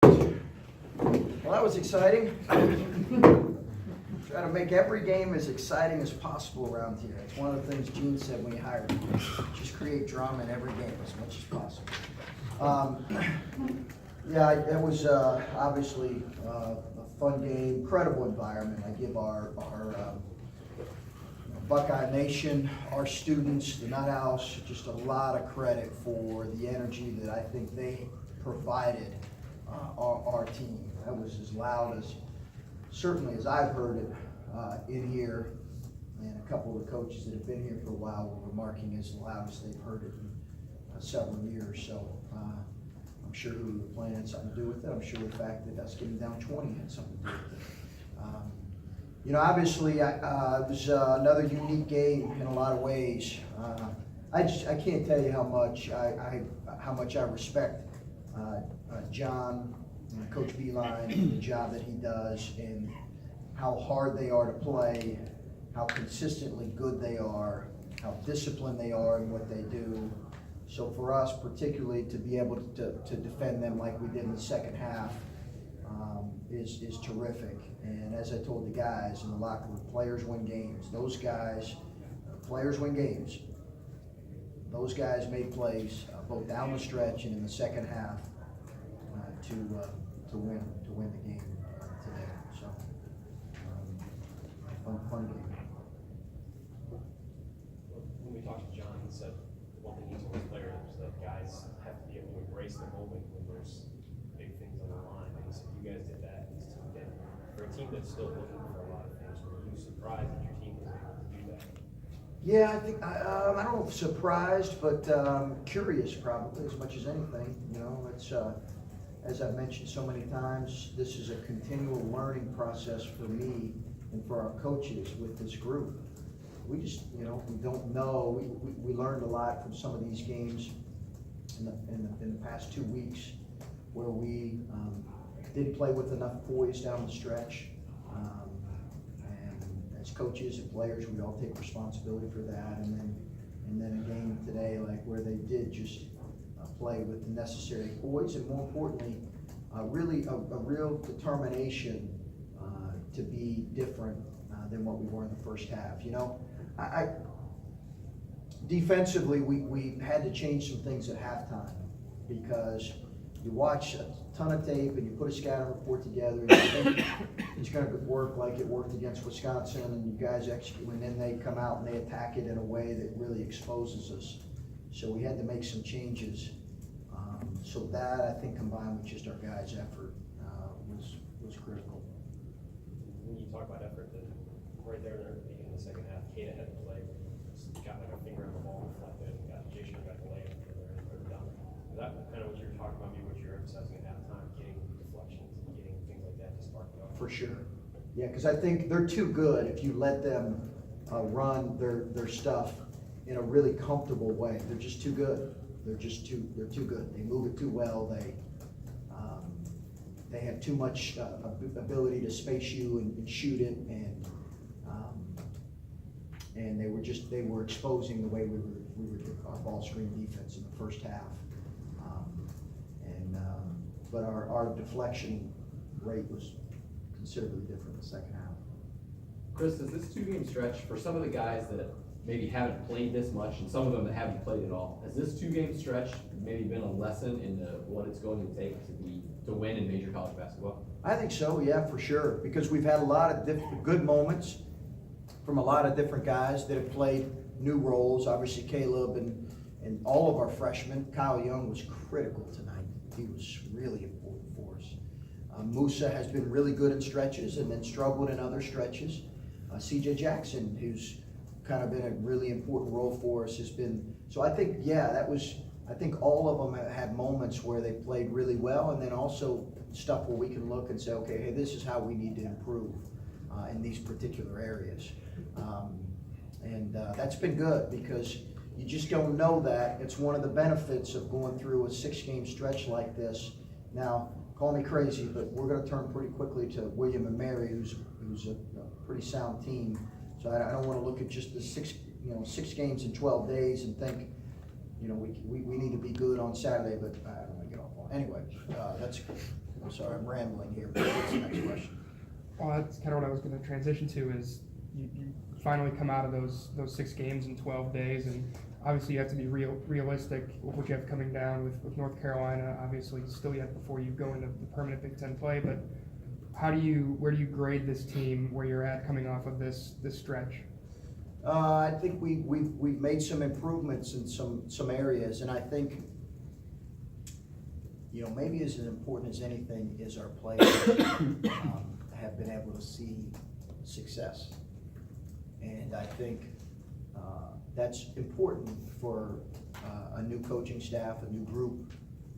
Well, that was exciting. Try to make every game as exciting as possible around here. It's one of the things Gene said when he hired me. Just create drama in every game as much as possible. Yeah, it was obviously a fun game, incredible environment. I give our Buckeye Nation, our students, the Nut House, just a lot of credit for the energy that I think they provided our team. That was as loud as, certainly as I've heard it in here, and a couple of the coaches that have been here for a while were remarking as loud as they've heard it in several years. So I'm sure who we were playing had something to do with it. I'm sure the fact that us getting down 20 had something to do with it. You know, obviously, it was another unique game in a lot of ways. I can't tell you how much I respect John and Coach Beeline and the job that he does, and how hard they are to play, how consistently good they are, how disciplined they are in what they do. So for us, particularly, to be able to defend them like we did in the second half is terrific. And as I told the guys in the locker room, players win games. Those guys, players win games. Those guys made plays both down the stretch and in the second half to win the game today. So fun game. When we talked to John, he said one thing he told his players was that guys have to be able to embrace the moment when there's big things on the line. And he said you guys did that. This team did. For a team that's still looking for a lot of things, were you surprised that your team was able to do that? Yeah, I think I don't know if surprised, but curious probably as much as anything. You know, it's as I've mentioned so many times, this is a continual learning process for me and for our coaches with this group. We just, you know, we don't know. We learned a lot from some of these games in the past 2 weeks where we didn't play with enough poise down the stretch. And as coaches and players, we all take responsibility for that. And then a game today, like where they did just play with the necessary poise, and more importantly, really a real determination to be different than what we were in the first half. You know, defensively, we had to change some things at halftime, because you watch a ton of tape and you put a scouting report together and you think it's going to work like it worked against Wisconsin, and you guys execute, and then they come out and they attack it in a way that really exposes us. So we had to make some changes. So that, I think, combined with just our guys' effort, was critical. When you talk about effort, then right there at the beginning of the second half, Kata had to play, got like a finger on the ball, deflected, and got Jason got the layup there and put it down. Is that kind of what you're talking about, maybe what you're emphasizing at halftime, getting deflections and getting things like that to spark it up? For sure. Yeah, because I think they're too good if you let them run their stuff in a really comfortable way. They're just too good. They're too good. They move it too well. They have too much ability to space you and shoot it, and they were exposing the way we were doing our ball screen defense in the first half, but our deflection rate was considerably different in the second half. Chris, does this 2-game stretch, for some of the guys that maybe haven't played this much and some of them that haven't played at all, has this 2-game stretch maybe been a lesson in what it's going to take to win in major college basketball? I think so, yeah, for sure, because we've had a lot of good moments from a lot of different guys that have played new roles. Obviously Caleb and all of our freshmen. Kyle Young was critical tonight. He was really important for us. Musa has been really good in stretches and then struggled in other stretches. CJ Jackson, who's kind of been a really important role for us, has been. So I think, yeah, I think all of them have had moments where they played really well, and then also stuff where we can look and say, okay, hey, this is how we need to improve in these particular areas. That's been good, because you just don't know that. It's one of the benefits of going through a 6-game stretch like this. Now, call me crazy, but we're going to turn pretty quickly to William and Mary, who's a pretty sound team. So I don't want to look at just the 6 games in 12 days and think, you know, we need to be good on Saturday. But I don't want to get off on. Anyway, that's I'm sorry, I'm rambling here, but what's the next question? Well, that's kind of what I was going to transition to is you finally come out of those 6 games in 12 days, and obviously you have to be realistic with what you have coming down with North Carolina, obviously still yet before you go into the permanent Big Ten play, but where do you grade this team where you're at coming off of this stretch? I think we've made some improvements in some areas, and I think, you know, maybe as important as anything is our players have been able to see success. And I think that's important for a new coaching staff, a new group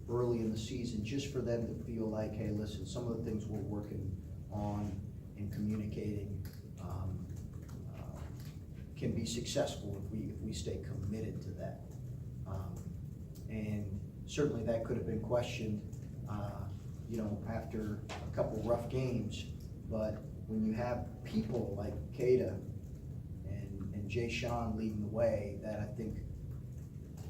early in the season, just for them to feel like, hey, listen, some of the things we're working on and communicating can be successful if we stay committed to that. And certainly that could have been questioned, you know, after a couple rough games. But when you have people like Kada and Jay Sean leading the way, that I think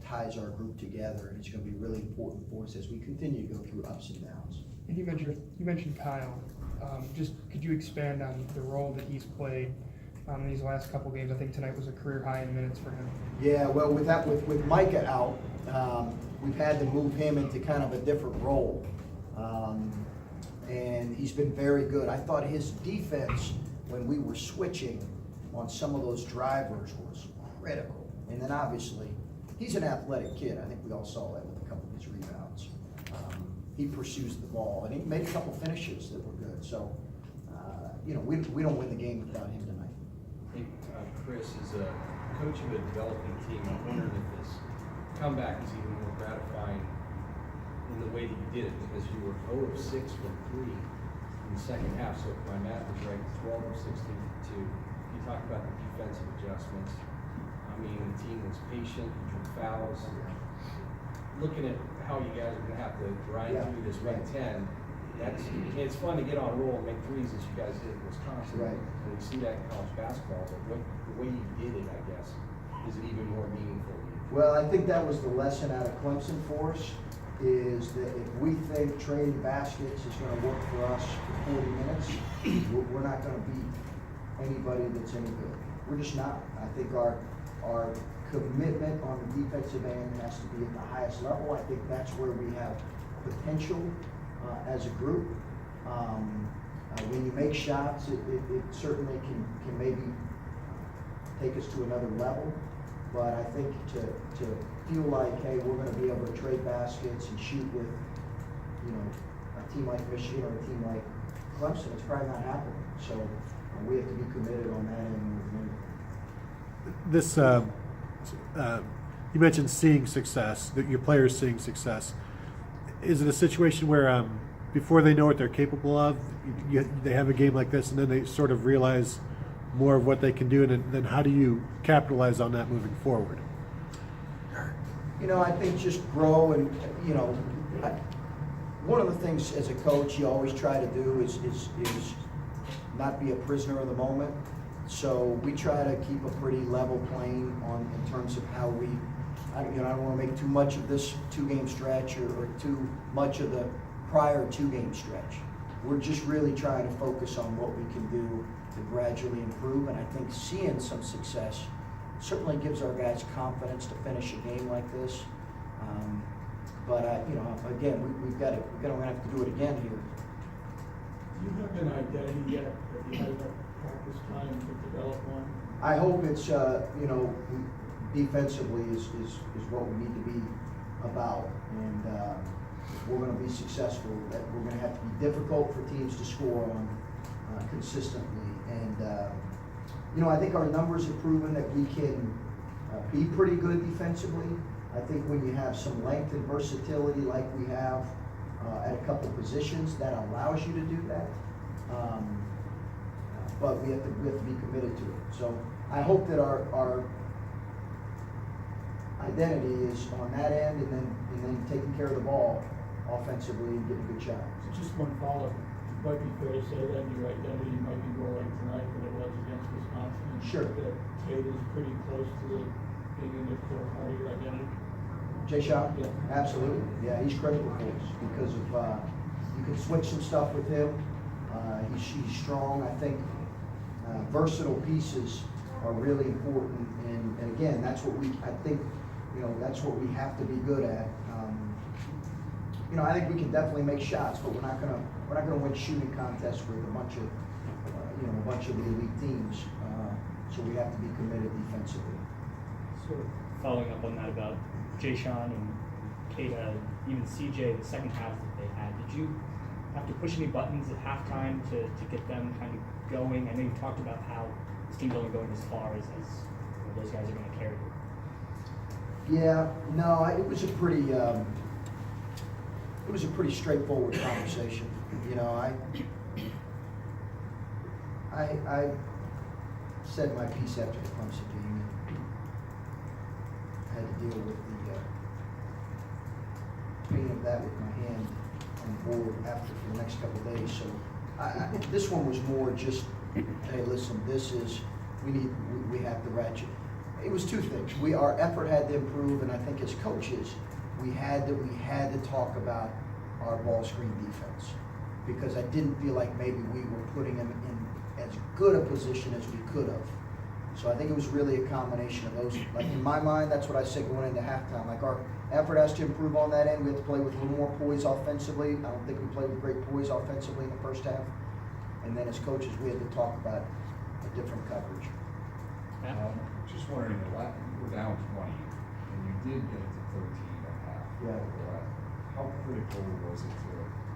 ties our group together, and it's going to be really important for us as we continue to go through ups and downs. And you mentioned Kyle. Just could you expand on the role that he's played in these last couple games? I think tonight was a career high in minutes for him. Yeah, well, with Micah out, we've had to move him into kind of a different role. And he's been very good. I thought his defense, when we were switching on some of those drivers, was critical. And then obviously, he's an athletic kid. I think we all saw that with a couple of his rebounds. He pursues the ball, and he made a couple finishes that were good. So, you know, we don't win the game without him tonight. I think Chris, as a coach of a developing team, I'm wondering if this comeback is even more gratifying in the way that you did it, because you were 0 of 6 from 3 in the second half. So if my math is right, 12 of 16 from 2. You talk about the defensive adjustments. I mean, the team was patient, drew fouls. Looking at how you guys are going to have to grind through this Big Ten, it's fun to get on a roll and make threes as you guys did in Wisconsin. Right. And you see that in college basketball, but the way you did it, I guess, is it even more meaningful to you? Well, I think that was the lesson out of Clemson for us, is that if we think trading baskets is going to work for us for 40 minutes, we're not going to beat anybody that's any good. We're just not. I think our commitment on the defensive end has to be at the highest level. I think that's where we have potential as a group. When you make shots, it certainly can maybe take us to another level. But I think to feel like, hey, we're going to be able to trade baskets and shoot with, you know, a team like Michigan or a team like Clemson, it's probably not happening. So we have to be committed on that end. This, you mentioned seeing success, that your players seeing success. Is it a situation where before they know what they're capable of, they have a game like this and then they sort of realize more of what they can do, and then how do you capitalize on that moving forward? You know, I think just grow, and, you know, one of the things as a coach you always try to do is not be a prisoner of the moment. So we try to keep a pretty level plane in terms of how we, I don't want to make too much of this 2-game stretch or too much of the prior 2-game stretch. We're just really trying to focus on what we can do to gradually improve, and I think seeing some success certainly gives our guys confidence to finish a game like this. But you know, again, we're gonna have to do it again here. Do you have an identity yet? Have you had enough practice time to develop one? I hope it's you know, defensively is what we need to be about, and if we're going to be successful, that we're going to have to be difficult for teams to score on consistently. And you know, I think our numbers have proven that we can be pretty good defensively. I think when you have some length and versatility like we have at a couple positions, that allows you to do that. But we have to be committed to it. So I hope that our identity is on that end, and then taking care of the ball offensively and getting good shots. Just one follow-up. It might be fair to say that your identity might be more like tonight than it was against Wisconsin. Sure. That Tate is pretty close to being in the core part of your identity. Jay Shaw? Yeah. Absolutely. Yeah, he's critical for us because of, you you can switch some stuff with him. He's strong. I think versatile pieces are really important, and again, that's what I think, that's what we have to be good at. I think we can definitely make shots, but we're not gonna win shooting contests with a bunch of the elite teams. So we have to be committed defensively. Sort of following up on that about Jay Sean and Kata, even CJ, the second half that they had, did you have to push any buttons at halftime to get them kind of going? I know you talked about how this team's only going as far as those guys are going to carry you. Yeah, no, it was a pretty straightforward conversation. I said my piece after the Clemson game. I had to deal with the pain of that with my hand on the board for the next couple of days. So this one was more just, hey, listen, we have to ratchet. It was two things. Our effort had to improve, and I think as coaches, we had to talk about our ball screen defense, because I didn't feel like maybe we were putting them in as good a position as we could have. So I think it was really a combination of those. Like in my mind, that's what I said going into halftime. Like our effort has to improve on that end. We have to play with a little more poise offensively. I don't think we played with great poise offensively in the first half. And then as coaches, we had to talk about a different coverage. Just wondering, you were down 20, and you did get it to 13 and a half. Yeah. How critical was it to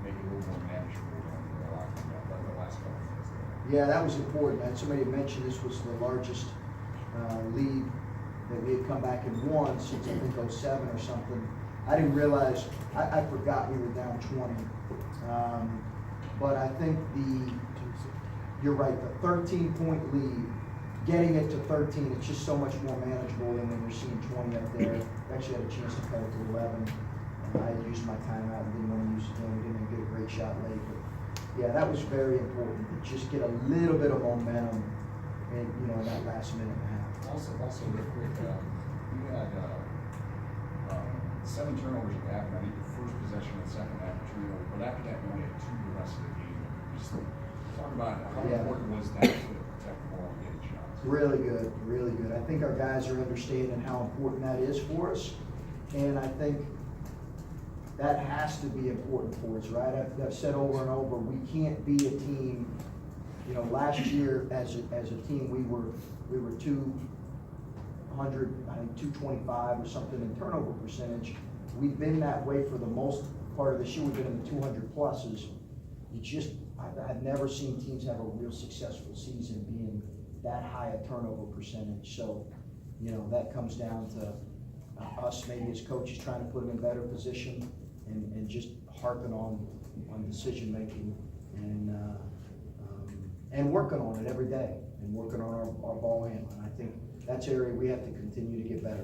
make it a little more manageable than the last couple of minutes there? Yeah, that was important. And somebody had mentioned this was the largest lead that we had come back and won since I think 07 or something. I didn't realize, I forgot we were down 20. But I think you're right, the 13-point lead, getting it to 13, it's just so much more manageable than when you're seeing 20 up there. We actually had a chance to cut it to 11. I had used my timeout and didn't want to use it. We didn't get a great shot late, but yeah, that was very important to just get a little bit of momentum in that last minute and a half. Also real quick, you had 7 turnovers at half, I think the first possession of the second half turnover, but after that you only had 2 the rest of the game. Just talk about how important was that to protect the ball and get shots. Really good, really good. I think our guys are understanding how important that is for us, and I think that has to be important for us, right? I've said over and over, we can't be a team. Last year as a team, we were 200, I think 225 or something in turnover percentage. We've been that way for the most part of this year. We've been in the 200 pluses. I've never seen teams have a real successful season being that high a turnover percentage. So, that comes down to us maybe as coaches trying to put them in better position and just harping on decision making and working on it every day and working on our ball handling. I think that's an area we have to continue to get better.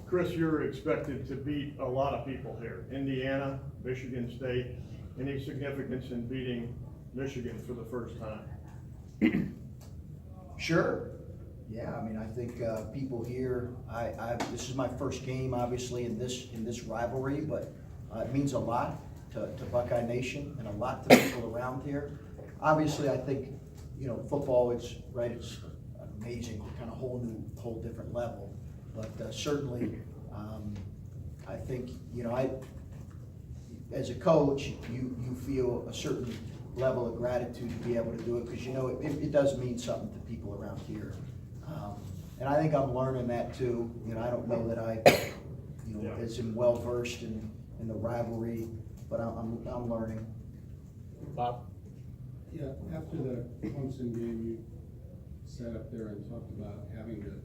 Chris, you're expected to beat a lot of people here. Indiana, Michigan State. Any significance in beating Michigan for the first time? Sure. Yeah, I think people here. This is my first game, obviously, in this rivalry, but it means a lot to Buckeye Nation and a lot to people around here. Obviously, I think football. It's amazing, kind of whole different level. But certainly, I think as a coach, you feel a certain level of gratitude to be able to do it, because it does mean something to people around here. And I think I'm learning that too. I don't know that I, as well versed in the rivalry, but I'm learning. Bob? Yeah, after the Clemson game, you sat up there and talked about having to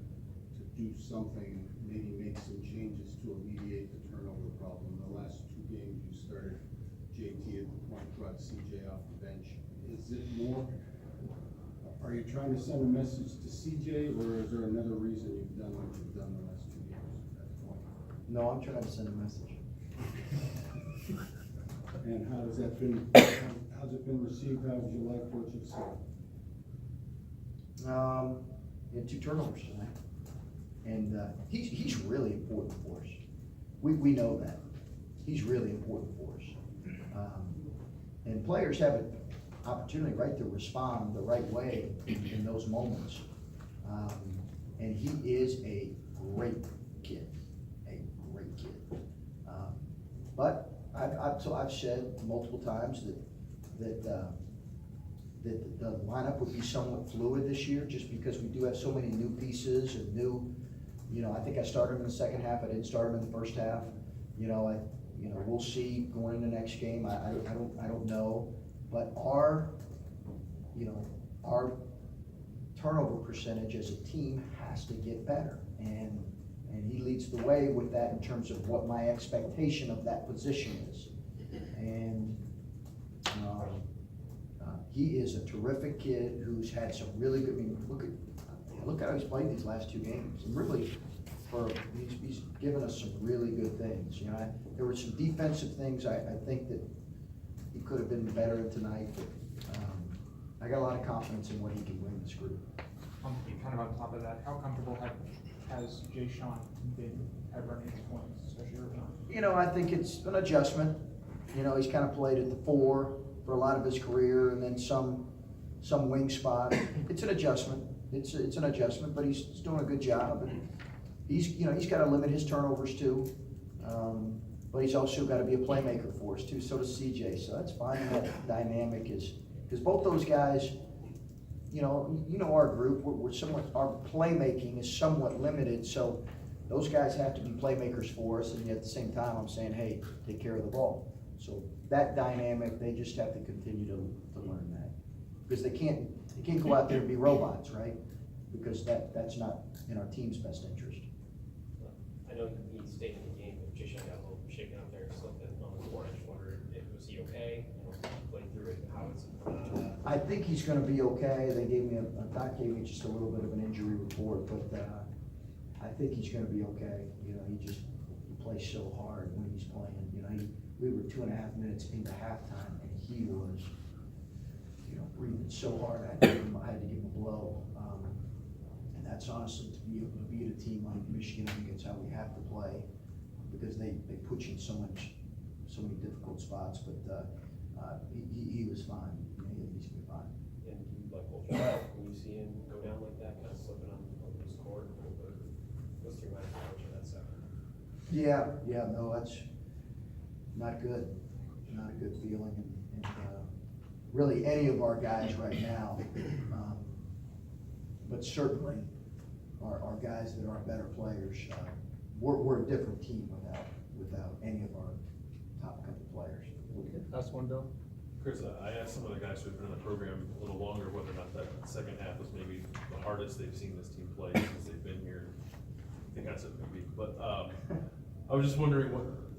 do something, maybe make some changes to alleviate the turnover problem. The last 2 games you started JT at the point, brought CJ off the bench. Is it more? Are you trying to send a message to CJ, or is there another reason you've done what you've done the last 2 games at that point? No, I'm trying to send a message. And how's it been received? How would you like what you've seen? He had 2 turnovers tonight, and he's really important for us. We know that he's really important for us. And players have an opportunity, right, to respond the right way in those moments. And he is a great kid, a great kid. But I've said multiple times that the lineup would be somewhat fluid this year, just because we do have so many new pieces and new, I think I started him in the second half, I didn't start him in the first half. We'll see going into the next game, I don't know, but our turnover percentage as a team has to get better, and he leads the way with that in terms of what my expectation of that position is. And he is a terrific kid who's had some really good, look at how he's played these last two games. And really, he's given us some really good things. There were some defensive things I think that he could have been better at tonight, but I got a lot of confidence in what he can bring this group. Kind of on top of that, how comfortable has Jay Sean been at running his points, especially early on? I think it's an adjustment. He's kind of played at the 4 for a lot of his career, and then some wing spot. It's an adjustment. It's an adjustment, but he's doing a good job. And he's got to limit his turnovers too. But he's also got to be a playmaker for us too. So does CJ. So that's fine. That dynamic is, because both those guys, our group, our playmaking is somewhat limited. So those guys have to be playmakers for us, and yet at the same time, I'm saying, hey, take care of the ball. So that dynamic, they just have to continue to learn that, because they can't go out there and be robots, right? Because that's not in our team's best interest. I know he stayed in the game, but Jay Sean got a little shaken out there and slipped in on the court. I just wondered, was he okay? Played through it. How is I think he's going to be okay. They gave me Doc gave me just a little bit of an injury report, but I think he's going to be okay. He plays so hard when he's playing. We were 2.5 minutes into halftime, and he was, breathing so hard. I had to give him a blow. And that's honestly, to be able to beat a team like Michigan, I think it's how we have to play, because they put you in so many difficult spots. But he was fine. He's been fine. And do you like Coach when you see him go down like that, kind of slipping on his court? What's your mind coach in that second? Yeah, no, that's not good. Not a good feeling. And really any of our guys right now, but certainly our guys that are better players, we're a different team without any of our top couple players. Last one, Bill. Chris, I asked some of the guys who've been in the program a little longer whether or not that second half was maybe the hardest they've seen this team play since they've been here. I think I said maybe, but I was just wondering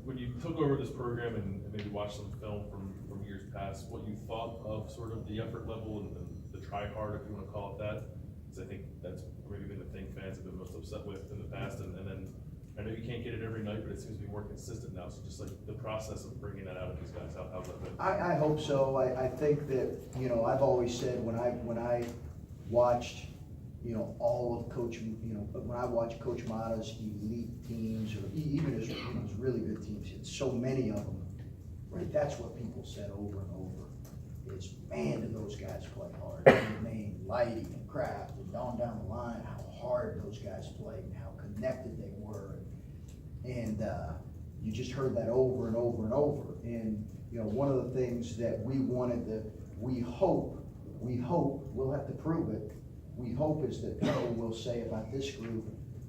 when you took over this program and maybe watched some film from years past, what you thought of sort of the effort level and the try hard, if you want to call it that, because I think that's maybe been the thing fans have been most upset with in the past, and then I know you can't get it every night, but it seems to be more consistent now. So just like the process of bringing that out of these guys, how's that been? I hope so. I think that, I've always said when I watched, all of Coach, when I watched Coach Mata's elite teams, or even his really good teams, he had so many of them, right? That's what people said over and over, is, man, do those guys play hard. Name Lighty and Kraft and down the line, how hard those guys played and how connected they were. And you just heard that over and over and over. And one of the things that we hope, we'll have to prove it, we hope is that people will say about this group,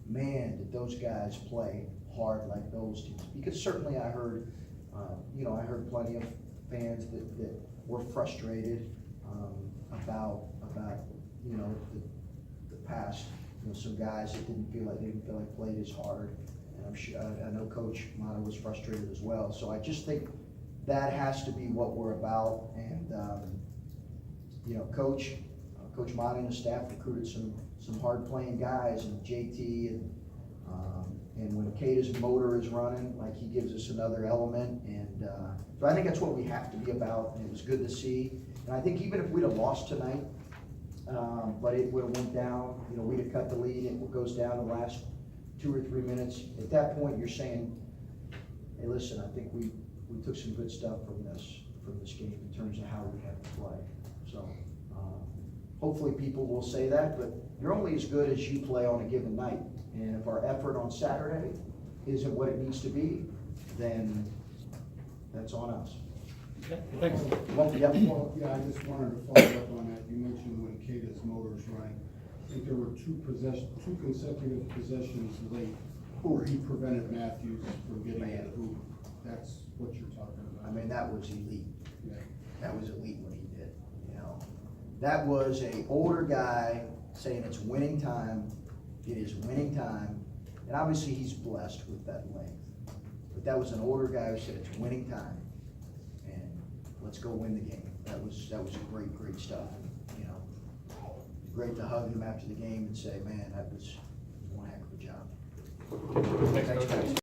man, did those guys play hard like those teams. Because certainly I heard plenty of fans that were frustrated about the past, some guys that didn't feel like played as hard. And I'm sure, I know Coach Mata was frustrated as well. So I just think that has to be what we're about. And Coach Mata and his staff recruited some hard playing guys, and JT and when Keita's motor is running, like, he gives us another element. And so I think that's what we have to be about. And it was good to see. And I think even if we'd have lost tonight, but it would have went down, we'd have cut the lead, it goes down the last 2 or 3 minutes. At that point, you're saying, hey, listen, I think we took some good stuff from this game in terms of how we have to play. So, hopefully people will say that, but you're only as good as you play on a given night. And if our effort on Saturday isn't what it needs to be, then that's on us. Thanks. Well, yeah. Well, yeah, I just wanted to follow up on that. You mentioned when Kata's motors running. I think there were two consecutive possessions late where he prevented Matthews from getting at the hoop. That's what you're talking about. I mean, that was elite. Yeah. That was elite what he did, you know. That was a older guy saying it's winning time, it is winning time, and obviously he's blessed with that length. But that was an older guy who said it's winning time, and let's go win the game. That was great stuff, and, you know. Great to hug him after the game and say, man, that was one heck of a job. Thanks, Coach.